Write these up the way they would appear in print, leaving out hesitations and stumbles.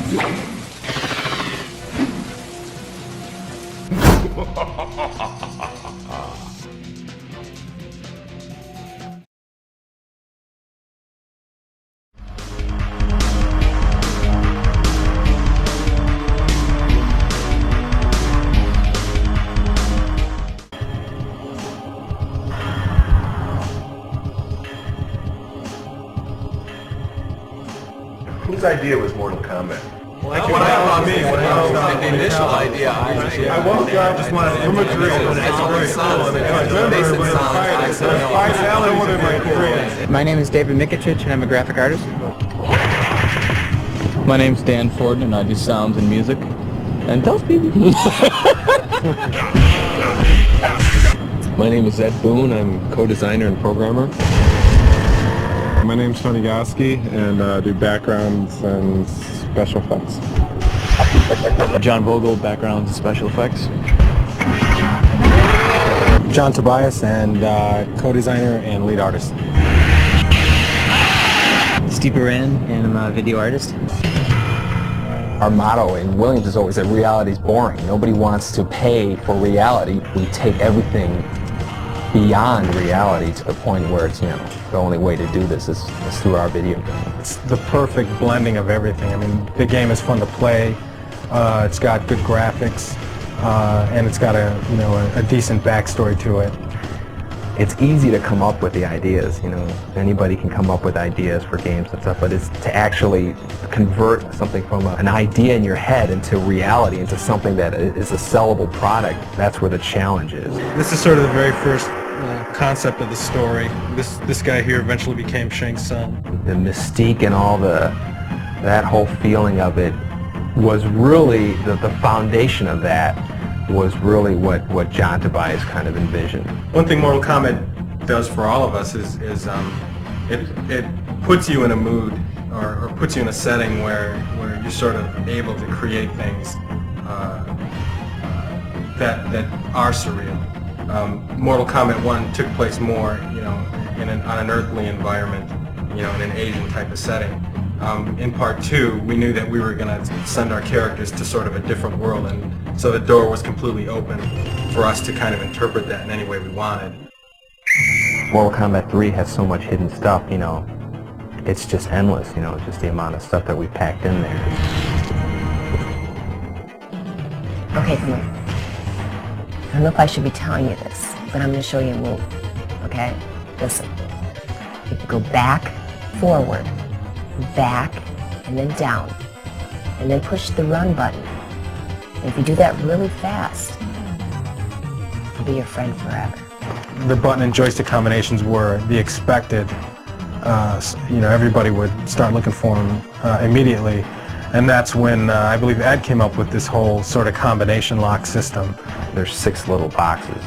Whose idea was Mortal Kombat? The initial idea, I woke up, just wanted to My name is David Mikic, and I'm a graphic artist. My name's Dan Ford, and I do sounds and music. And tell people. My name is Ed Boone. I'm co-designer and programmer. My name's Tony Goski, and I do backgrounds and special effects. John Vogel, backgrounds and special effects. John Tobias, and co-designer and lead artist. Steve Baran, and I'm a video artist. Our motto in Williams is always that reality is boring. Nobody wants to pay for reality. We take everything beyond reality to the point where it's, the only way to do this is through our video game. It's the perfect blending of everything. I mean, the game is fun to play. It's got good graphics, and it's got a decent backstory to it. It's easy to come up with the ideas, anybody can come up with ideas for games and stuff, but it's to actually convert something from an idea in your head into reality, into something that is a sellable product. That's where the challenge is. This is sort of the very first concept of the story. This guy here eventually became Shang Tsung. The mystique and all that whole feeling of it was really, the foundation of that was really what John Tobias kind of envisioned. One thing Mortal Kombat does for all of us is it puts you in a mood or puts you in a setting where you're sort of able to create things that are surreal. Mortal Kombat 1 took place more, on an earthly environment, in an Asian type of setting. In part 2, we knew that we were going to send our characters to sort of a different world, and so the door was completely open for us to kind of interpret that in any way we wanted. Mortal Kombat 3 has so much hidden stuff, it's just endless, just the amount of stuff that we packed in there. Okay, come on. I don't know if I should be telling you this, but I'm going to show you a move, okay? Listen. You can go back, forward, back, and then down, and then push the run button. And if you do that really fast, I'll be your friend forever. The button and joystick combinations were the expected. Everybody would start looking for them immediately, and that's when I believe Ed came up with this whole sort of combination lock system. There's 6 little boxes,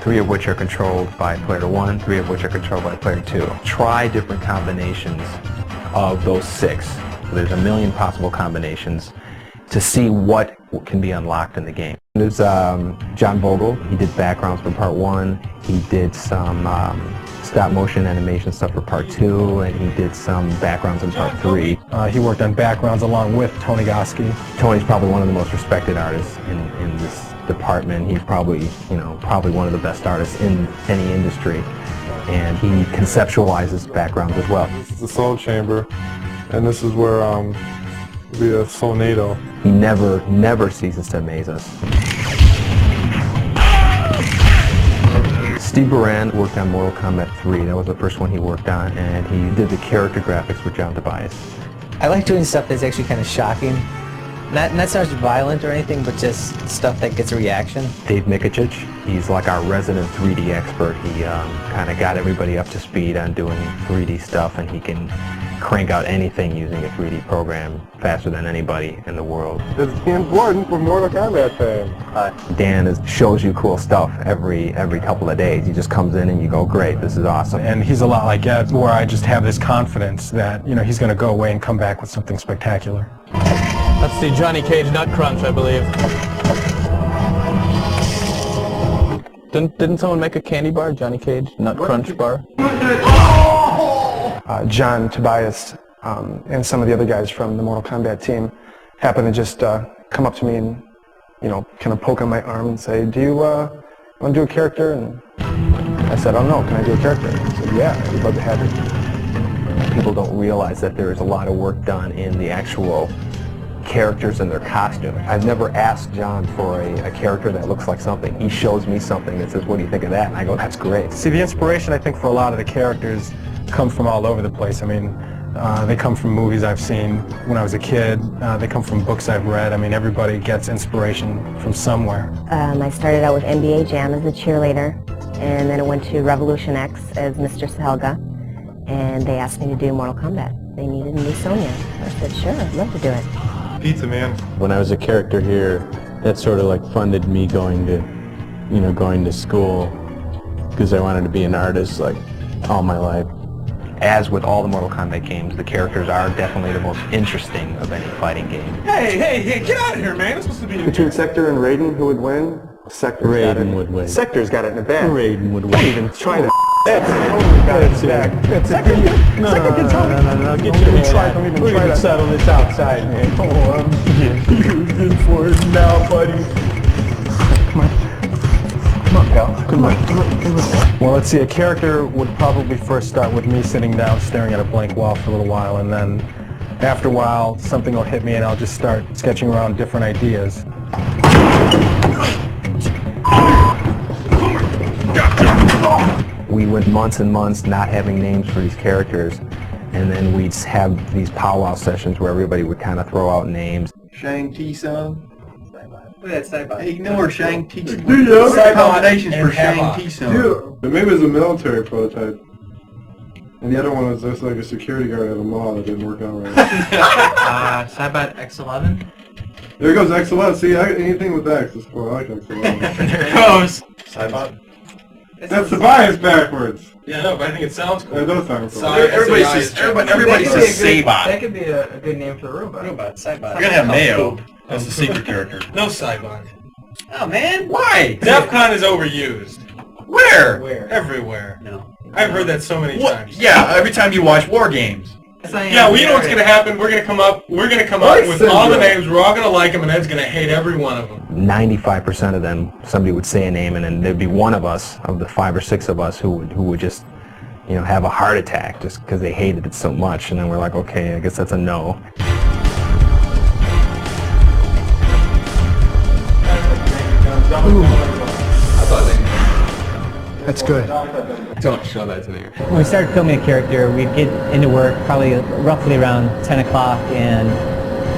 3 of which are controlled by player 1, 3 of which are controlled by player 2. Try different combinations of those 6. There's a million possible combinations to see what can be unlocked in the game. There's John Vogel. He did backgrounds for part 1. He did some stop motion animation stuff for part 2, and he did some backgrounds in part 3. He worked on backgrounds along with Tony Goski. Tony's probably one of the most respected artists in this department. He's probably one of the best artists in any industry, and he conceptualizes backgrounds as well. This is the Soul Chamber, and this is where the Soulnado. He never ceases to amaze us. Steve Baran worked on Mortal Kombat 3. That was the first one he worked on, and he did the character graphics with John Tobias. I like doing stuff that's actually kind of shocking. Not so much violent or anything, but just stuff that gets a reaction. Dave Mikic, he's like our resident 3D expert. He kind of got everybody up to speed on doing 3D stuff, and he can crank out anything using a 3D program faster than anybody in the world. It's important for Mortal Kombat fans. Dan shows you cool stuff every couple of days. He just comes in and you go, great, this is awesome. And he's a lot like Ed, where I just have this confidence that he's going to go away and come back with something spectacular. That's the Johnny Cage Nut Crunch, I believe. Didn't someone make a candy bar, Johnny Cage Nut Crunch bar? John Tobias and some of the other guys from the Mortal Kombat team happened to just come up to me and, you know, kind of poke on my arm and say, do you want to do a character? And I said, oh no, can I do a character? He said, yeah, I'd love to have you. People don't realize that there's a lot of work done in the actual characters and their costume. I've never asked John for a character that looks like something. He shows me something that says, what do you think of that? And I go, that's great. See, the inspiration, I think, for a lot of the characters come from all over the place. I mean, they come from movies I've seen when I was a kid. They come from books I've read. I mean, everybody gets inspiration from somewhere. I started out with NBA Jam as a cheerleader, and then I went to Revolution X as Mistress Helga, and they asked me to do Mortal Kombat. They needed a new Sonya. I said, sure, I'd love to do it. Pizza Man. When I was a character here, that sort of like funded me going to school because I wanted to be an artist like all my life. As with all the Mortal Kombat games, the characters are definitely the most interesting of any fighting game. Hey, get out of here, man. It's supposed to be Between Sector and Raiden, who would win? Sector's got it. Raiden would win. Sector's got it in the bag. Raiden would Don't win. even try to. That's it. Sector can tell me. No, get Don't your even head try. out. Don't even We're try gonna to settle this outside, man. Oh, I'm good for it now, buddy. Come on, pal. Come on. Well, let's see, a character would probably first start with me sitting down staring at a blank wall for a little while, and then after a while something will hit me and I'll just start sketching around different ideas. We went months and months not having names for these characters, and then we'd have these powwow sessions where everybody would kind of throw out names. Shang Tsung. Look at that Saibot. Ignore Shang Tsung. Saibot Combinations for and Shang Havoc. Tsung. But maybe it was a military prototype. And the other one was just like a security guard at a mall that didn't work out right. Saibot X11. There goes XLS. See, anything with X is cool. I like XLS. There it goes. Saibot. That's the bias backwards. Yeah, no, but I think it sounds cool. That does sound cool. Everybody says Saibot. That could be a good name for a robot. Saibot. We're gonna have Mayo as the secret character. No Saibot. Oh man. Why? DEFCON is overused. Where? Everywhere. No. I've heard that so many times. Yeah, every time you watch war games. Yeah, well, you know what's going to happen? We're going to come up with all the names, we're all going to like them, and Ed's going to hate every one of them. 95% of them, somebody would say a name, and then there'd be one of us, of the 5 or 6 of us, who would just, you know, have a heart attack just because they hated it so much. And then we're like, okay, I guess that's a no. That's good. Don't show that to me. When we started filming a character, we'd get into work probably roughly around 10 o'clock, and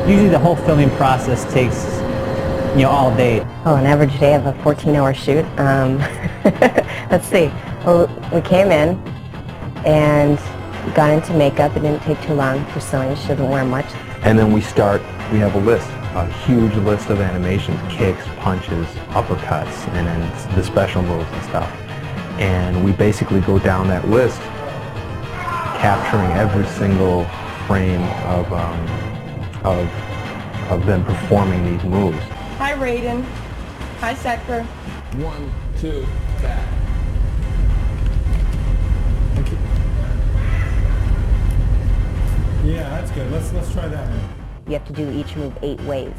usually the whole filming process takes, you know, all day. Oh, an average day of a 14-hour shoot. Let's see. Well, we came in and got into makeup. It didn't take too long for Sonya. She doesn't wear much. And then we have a list, a huge list of animations, kicks, punches, uppercuts, and then the special moves and stuff. And we basically go down that list, capturing every single frame of them performing these moves. Hi, Raiden. Hi, Sector. 1, 2, back. Yeah, that's good. Let's try that one. You have to do each move 8 ways.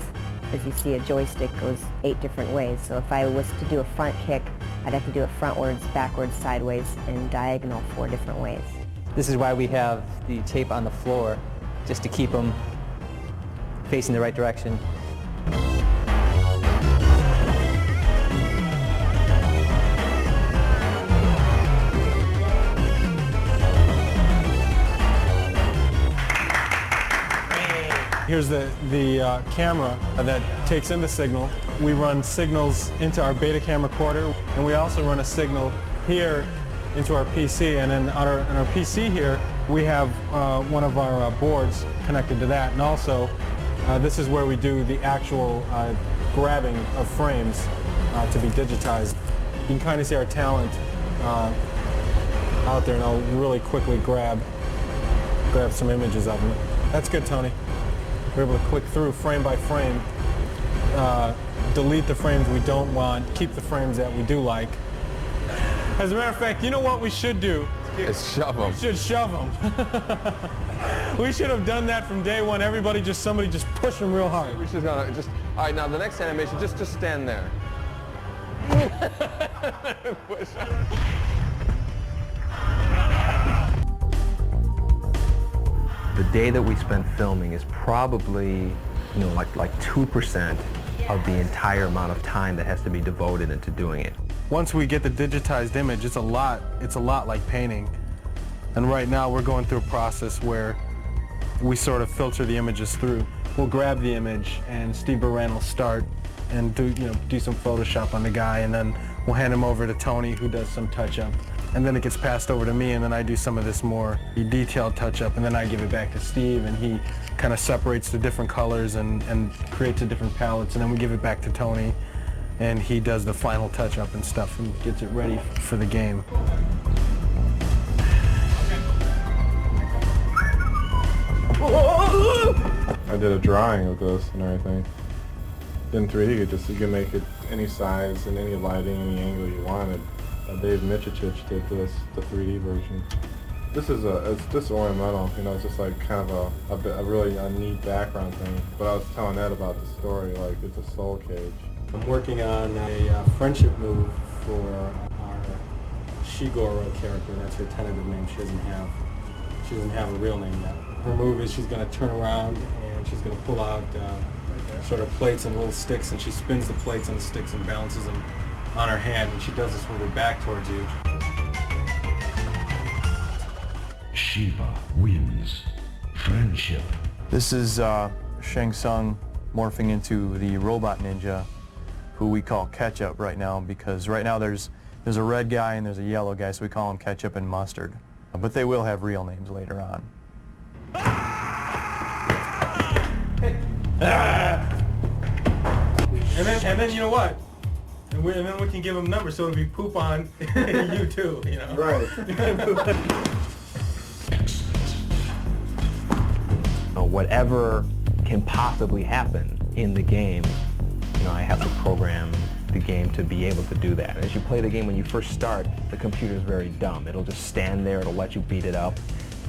As you see, a joystick goes 8 different ways. So if I was to do a front kick, I'd have to do it frontwards, backwards, sideways, and diagonal 4 different ways. This is why we have the tape on the floor, just to keep them facing the right direction. Here's the camera that takes in the signal. We run signals into our Betacam recorder, and we also run a signal here into our PC. And then on our PC here, we have one of our boards connected to that. And also, this is where we do the actual grabbing of frames to be digitized. You can kind of see our talent out there, and I'll really quickly grab some images of them. That's good, Tony. We're able to click through frame by frame, delete the frames we don't want, keep the frames that we do like. As a matter of fact, you know what we should do? Let's shove them. We should shove them. We should have done that from day one. Somebody just push him real hard. We're just gonna all right, now the next animation, just stand there. The day that we spent filming is probably, like 2% of the entire amount of time that has to be devoted into doing it. Once we get the digitized image, it's a lot like painting. And right now we're going through a process where we sort of filter the images through. We'll grab the image and Steve Baran will start and do some Photoshop on the guy, and then we'll hand him over to Tony, who does some touch-up. And then it gets passed over to me, and then I do some of this more detailed touch-up, and then I give it back to Steve, and he kind of separates the different colors and creates the different palettes, and then we give it back to Tony, and he does the final touch-up and stuff and gets it ready for the game. I did a drawing of this and everything. In 3D, you can make it any size and any lighting, any angle you wanted. Dave Michich did this, the 3D version. This is it's just ornamental, it's just like kind of a really neat background thing. But I was telling Ed about the story, like it's a soul cage. I'm working on a friendship move for our Shigoro character. That's her tentative name. She doesn't have a real name yet. Her move is she's going to turn around and she's going to pull out sort of plates and little sticks, and she spins the plates and the sticks and balances them on her hand, and she does this with her back towards you. Shiva wins. Friendship. This is Shang Tsung morphing into the robot ninja, who we call Ketchup right now, because right now there's a red guy and there's a yellow guy, so we call them Ketchup and Mustard. But they will have real names later on. And then you know what? And then we can give them numbers, so it'll be poop on you too, Right. Whatever can possibly happen in the game, I have to program the game to be able to do that. As you play the game, when you first start, the computer is very dumb. It'll just stand there, it'll let you beat it up,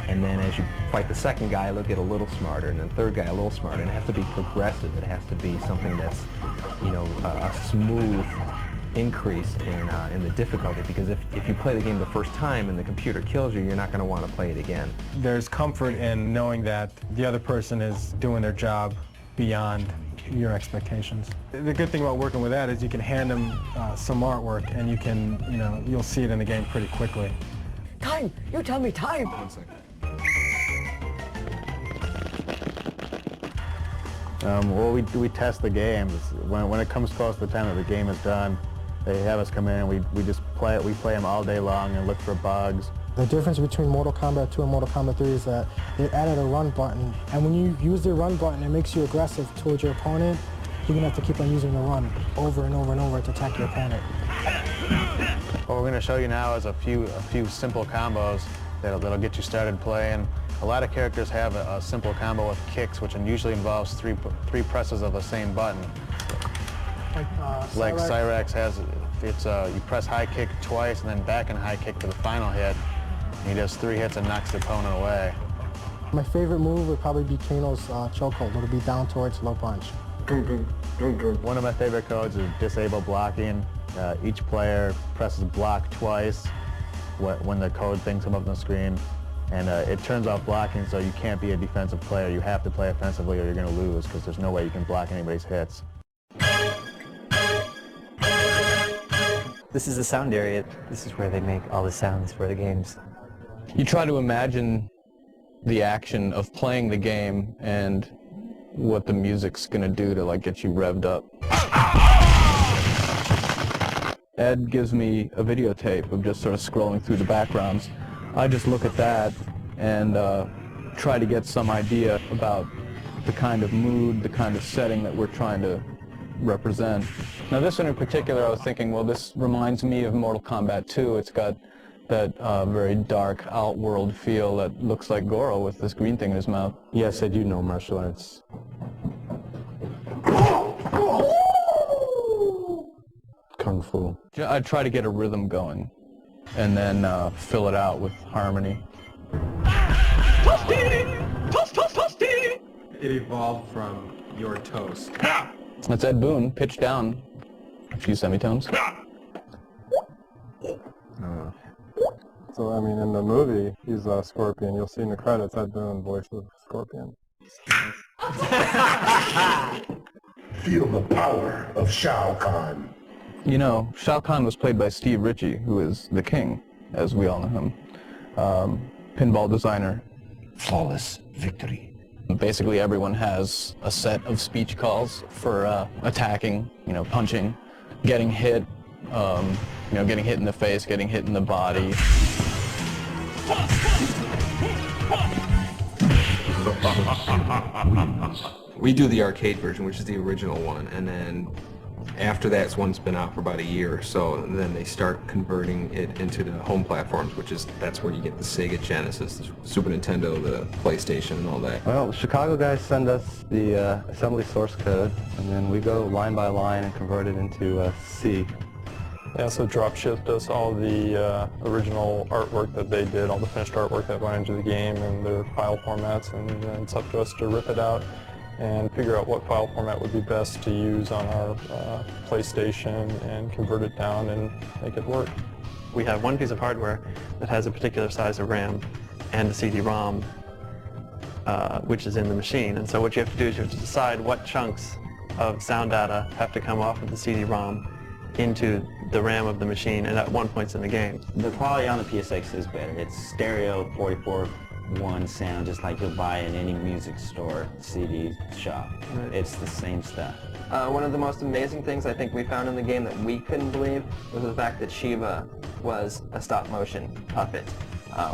and then as you fight the second guy, it'll get a little smarter, and then the third guy a little smarter, and it has to be progressive. It has to be something that's, a smooth increase in the difficulty, because if you play the game the first time and the computer kills you, you're not going to want to play it again. There's comfort in knowing that the other person is doing their job beyond your expectations. The good thing about working with that is you can hand them some artwork, and you can, you'll see it in the game pretty quickly. Time! You tell me time! 1 second. Well, we test the games. When it comes close to the time that the game is done, they have us come in and we just play it. We play them all day long and look for bugs. The difference between Mortal Kombat 2 and Mortal Kombat 3 is that they added a run button, and when you use the run button, it makes you aggressive towards your opponent. You're going to have to keep on using the run over and over and over to attack your opponent. What we're going to show you now is a few simple combos that'll get you started playing. A lot of characters have a simple combo with kicks, which usually involves three presses of the same button. Like Cyrax has, you press high kick twice and then back and high kick for the final hit. And he does 3 hits and knocks the opponent away. My favorite move would probably be Kano's chokehold. It'll be down towards low punch. One of my favorite codes is disable blocking. Each player presses block twice when the code things come up on the screen. And it turns off blocking, so you can't be a defensive player. You have to play offensively or you're going to lose, because there's no way you can block anybody's hits. This is the sound area. This is where they make all the sounds for the games. You try to imagine the action of playing the game and what the music's gonna do to get you revved up. Ed gives me a videotape of just sort of scrolling through the backgrounds. I just look at that and try to get some idea about the kind of mood, the kind of setting that we're trying to represent. Now this one in particular, I was thinking, well, this reminds me of Mortal Kombat 2. It's got that very dark outworld feel that looks like Goro with this green thing in his mouth. Yes, I do know martial arts. Kung Fu. I try to get a rhythm going and then fill it out with harmony. Toasty! It evolved from Your Toast. That's Ed Boon, pitched down a few semitones. So, I mean, in the movie, he's Scorpion. You'll see in the credits, Ed Boon, voice of Scorpion. Feel the power of Shao Kahn. You know, Shao Kahn was played by Steve Ritchie, who is the king, as we all know him. Pinball designer. Flawless victory. Basically, everyone has a set of speech calls for attacking, you know, punching, getting hit, you know, getting hit in the face, getting hit in the body. We do the arcade version, which is the original one, and then after that's one's been out for about a year or so, and then they start converting it into the home platforms, that's where you get the Sega Genesis, the Super Nintendo, the PlayStation, and all that. Well, the Chicago guys send us the assembly source code, and then we go line by line and convert it into C. Yeah, so drop shipped us all the original artwork that they did, all the finished artwork that went into the game and their file formats, and then it's up to us to rip it out and figure out what file format would be best to use on our PlayStation and convert it down and make it work. We have one piece of hardware that has a particular size of RAM and a CD-ROM, which is in the machine. And so what you have to do is you have to decide what chunks of sound data have to come off of the CD-ROM into the RAM of the machine, and at one point in the game. The quality on the PSX is better. It's stereo 44:1 sound, just like you'll buy in any music store, CD shop. Right. It's the same stuff. One of the most amazing things I think we found in the game that we couldn't believe was the fact that Shiva was a stop-motion puppet.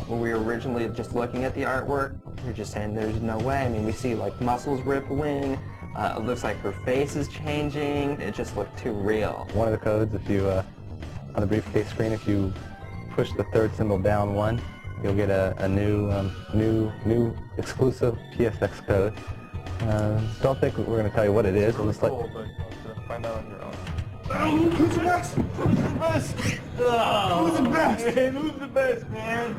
When we were originally just looking at the artwork, we were just saying there's no way. I mean, we see like muscles rip wing. It looks like her face is changing. It just looked too real. One of the codes, if you, on the briefcase screen, if you push the third symbol down one, you'll get a new exclusive PSX code. Don't think we're going to tell you what it is. We'll just let Cool, but find out on your own. Who's the best? Who's the best? Who's the best? Man, who's the best, man?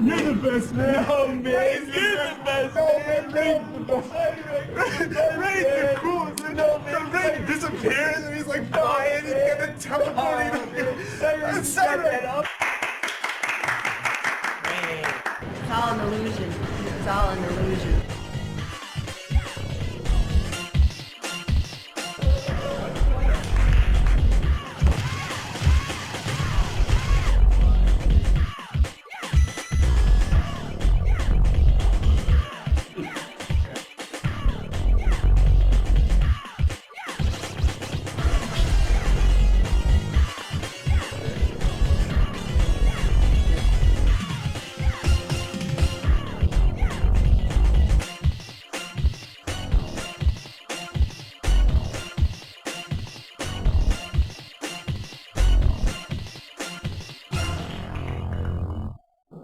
You're the best, man. No, man. You're the best, man. Ray's the best. Ray's the coolest. No, man. Ray disappears and he's like flying. He's gonna teleport. It's all an illusion. It's all an illusion.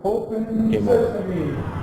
Open sesame.